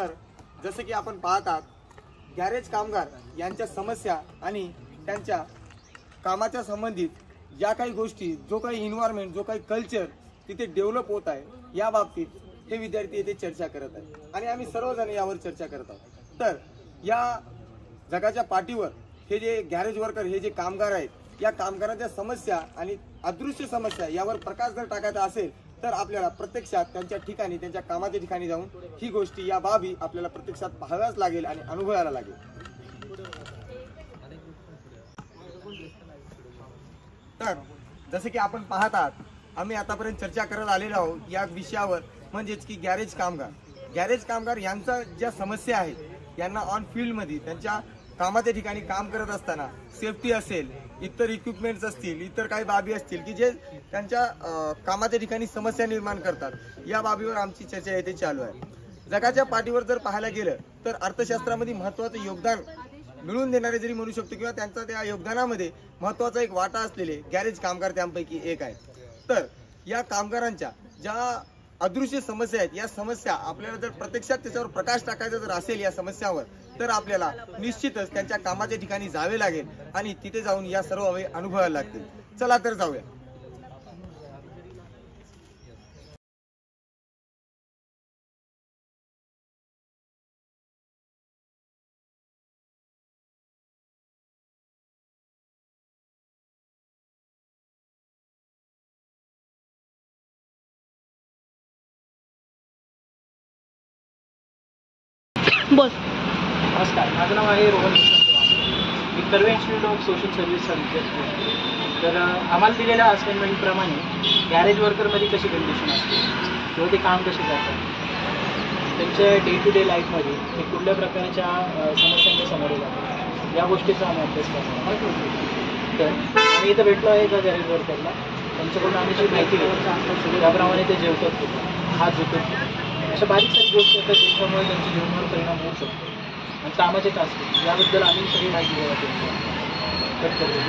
तर जसे की आपण पाहत आहात, गॅरेज कामगार यांच्या समस्या आणि त्यांच्या कामाच्या संबंधित ज्या काही गोष्टी, जो काही एन्व्हायरमेंट, जो काही कल्चर तिथे डेव्हलप होत आहे, या बाबतीत हे विद्यार्थी येथे चर्चा करत आहेत आणि आम्ही सर्वजण यावर चर्चा करत आहोत। तर या जगाच्या पाठीवर हे जे गॅरेज वर्कर, हे जे कामगार आहेत, या कामगारांच्या समस्या आणि अदृश्य समस्या यावर प्रकाश जर टाकायचा असेल तर आपल्याला प्रत्यक्षात त्यांच्या ठिकाणी, त्यांच्या कामाच्या ठिकाणी जाऊन ही गोष्टी, या बाबी आपल्याला प्रत्यक्षात पाहाव्याच लागेल आणि अनुभवायला लागेल। तर जसे की आपण पाहत आहात, आम्ही आतापर्यंत चर्चा करत आलेलो आहोत या विषयावर, म्हणजेच की गॅरेज कामगार यांच्या ज्या समस्या आहेत, यांना ऑन फील्डमध्ये त्यांच्या कामाच्या ठिकाणी काम करत असताना सेफ्टी असेल, इतर इक्विपमेंट्स असतील, इतर काही बाबी असतील की जे त्यांच्या कामाच्या ठिकाणी समस्या निर्माण करतात, या बाबीवर आमची चर्चा येथे चालू आहे। जगाच्या पाठीवर जर पाहायला गेलं तर अर्थशास्त्रामध्ये महत्त्वाचं योगदान मिळवून देणारे जरी म्हणू शकतो किंवा त्यांचा त्या योगदानामध्ये महत्त्वाचा एक वाटा असलेले गॅरेज कामगार त्यांपैकी एक आहे। तर या कामगारांच्या ज्या अदृश्य समस्या आहेत, या समस्या आपल्याला जर प्रत्यक्षात त्याच्यावर प्रकाश टाकायचा जर असेल या समस्यावर, तर आपल्याला निश्चितच त्यांच्या कामाच्या ठिकाणी जावे लागेल आणि तिथे जाऊन या सर्व बाबी अनुभवायला लागतील। चला तर जाऊया। बोल। नमस्कार, माझं नाव आहे रोहन यशवंत। मी कर्वे इन्स्टिट्यूट ऑफ सोशल सर्व्हिसचा विद्यार्थी आहे। तर आम्हाला दिलेल्या असाइनमेंटप्रमाणे गॅरेज वर्करमध्ये कशी कंडिशन असते किंवा ते काम कसे करतात, त्यांच्या डे टू डे लाईफमध्ये ते कुठल्या प्रकारच्या समस्यांच्या समोर जातात, या गोष्टीचा आम्ही अभ्यास करतो। तर आम्ही इथं भेटलो आहे त्या गॅरेज वर्करला, त्यांच्याकडून आम्ही जी माहिती घेतो त्याप्रमाणे ते जेवतात, हात धुतात, अशा बारीक सारी गोष्टी असतात ज्याच्यामुळे त्यांच्या जीवनावर परिणाम होऊ शकतो आणि कामाचे तास याबद्दल आम्ही सगळी माहिती कट करतो।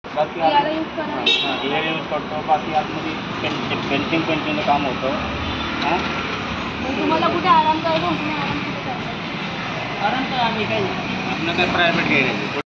बाकी एअर यूज करतो, बाकी आतमध्ये पेंटिंग काम होतं। तुम्हाला कुठे आराम करायचा, आराम कुठे करायचा? आराम तर आम्ही काही आपलं काय प्रायव्हेट गॅरेज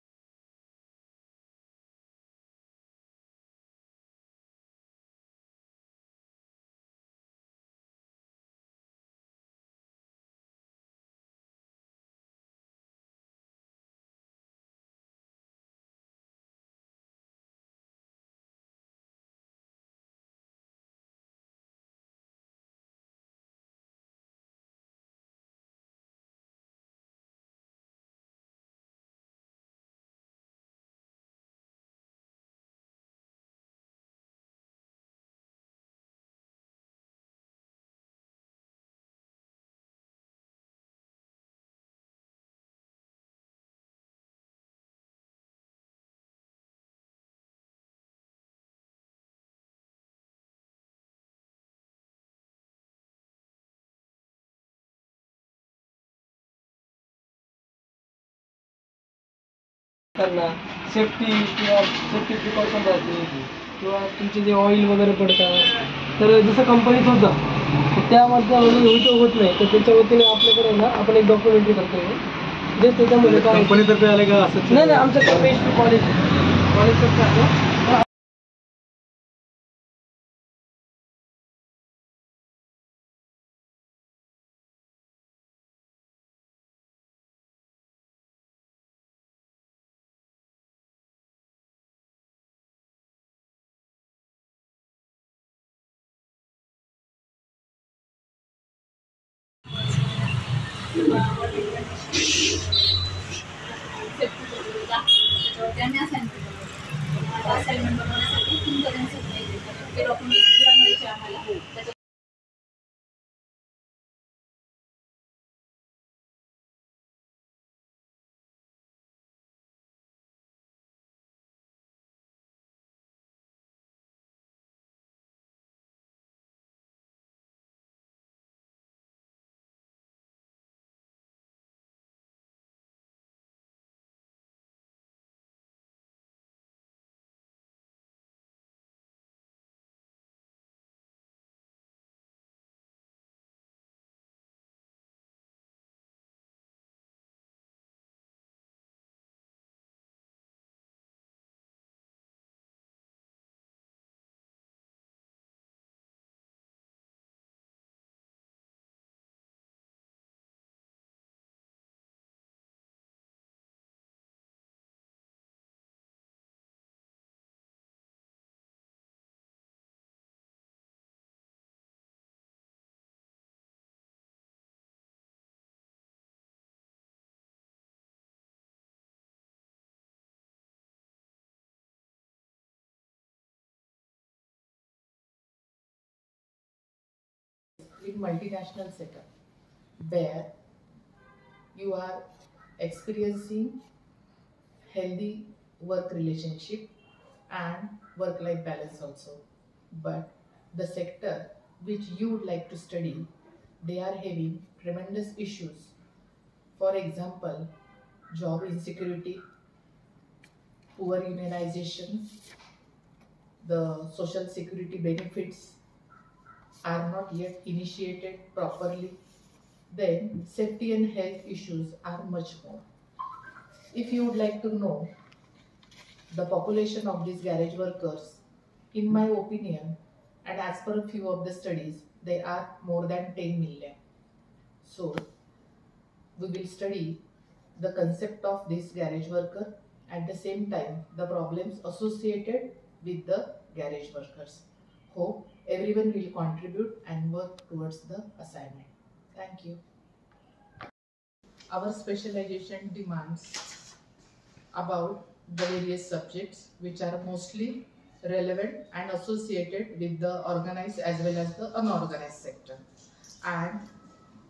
त्यांना सेफ्टी किंवा सेफ्टी प्रिकॉशन राहते किंवा तुमचे जे ऑइल वगैरे पडतात तर जसं कंपनीत होतं तर त्यामध्ये एवढं होत नाही तर त्याच्या वतीने आपल्याकडे ना आपण एक डॉक्युमेंटरी करतोय जे त्याच्यामध्ये काय कंपनीतर्फे आले का असं? नाही आमच्याकडे PhD कॉलेजचं आहे. त्यांनी असाइनमेंट बनवण्यासाठी तुमच्याकडे डॉक्युमेंट आम्हाला in multinational setup where you are experiencing healthy work relationship and work-life balance also. But the sector which you would like to study, they are having tremendous issues. For example, job insecurity, poor unionization, the social security benefits are not yet initiated properly, then safety and health issues are much more. If you would like to know the population of these garage workers, in my opinion, and as per a few of the studies, they are more than 10 million. So, we will study the concept of this garage worker, at the same time the problems associated with the garage workers. Hope everyone will contribute and work towards the assignment. Thank you. Our specialization demands about the various subjects which are mostly relevant and associated with the organized as well as the unorganized sector. And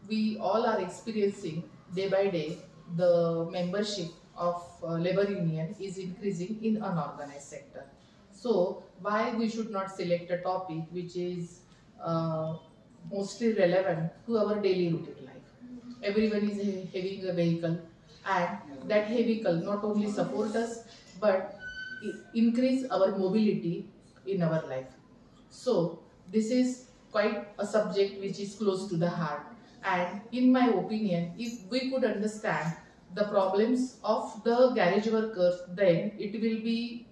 we all are experiencing day by day the membership of labor union is increasing in unorganized sector. So why we should not select a topic which is mostly relevant to our daily routine life? Everyone is having a vehicle, and that vehicle not only support us but increase our mobility in our life. So this is quite a subject which is close to the heart, and in my opinion, if we could understand the problems of the garage workers, then it will be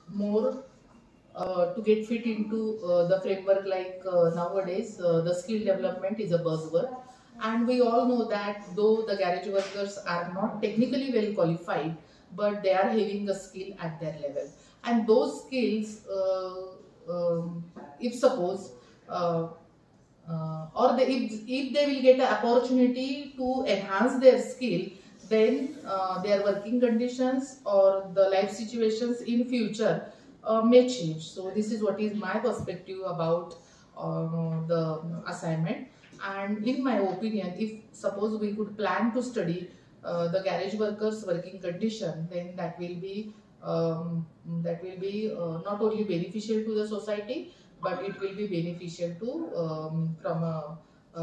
more to get fit into the framework. Like nowadays the skill development is a buzzword, and we all know that though the garage workers are not technically well qualified, but they are having a skill at their level, and those skills if suppose or if they will get an opportunity to enhance their skill, then their working conditions or the life situations in future may change. So this is what is my perspective about the assignment. And in my opinion, if suppose we could plan to study the garage workers working condition, then that will be not only beneficial to the society, but it will be beneficial to from a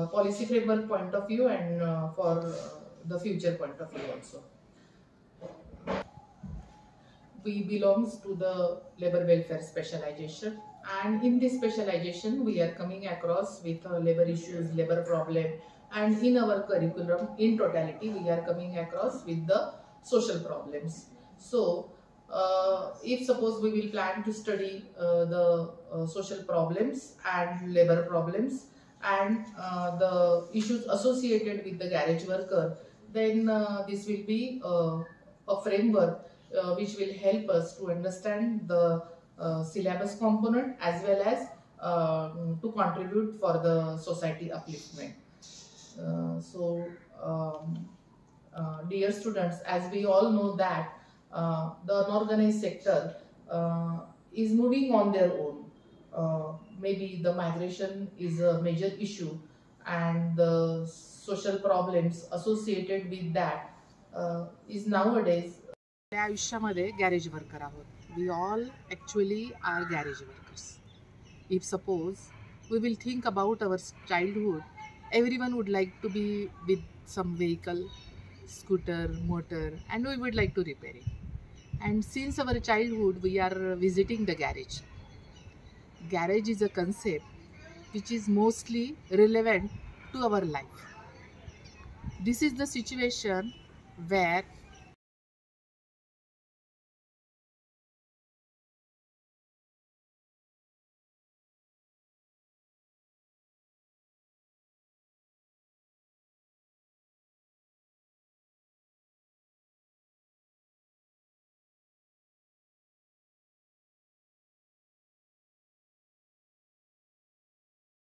policy framework point of view, and for the future point of view also. we belongs to the labor welfare specialization, and in this specialization we are coming across with labor issues, labor problem, and in our curriculum in totality we are coming across with the social problems. So if suppose we will plan to study the social problems and labor problems and the issues associated with the garage worker, then this will be a framework which will help us to understand the syllabus component as well as to contribute for the society upliftment. Dear students, as we all know that the unorganized sector is moving on their own. Maybe the migration is a major issue and the social problems associated with that is nowadays. आपल्या आयुष्यामध्ये garage worker आहोत. We all actually are garage workers. If suppose we will think about our childhood, everyone would like to be with some vehicle, scooter, motor, and we would like to repair it. And since our childhood we are visiting the garage. Garage is a concept which is mostly relevant to our life. This is the situation where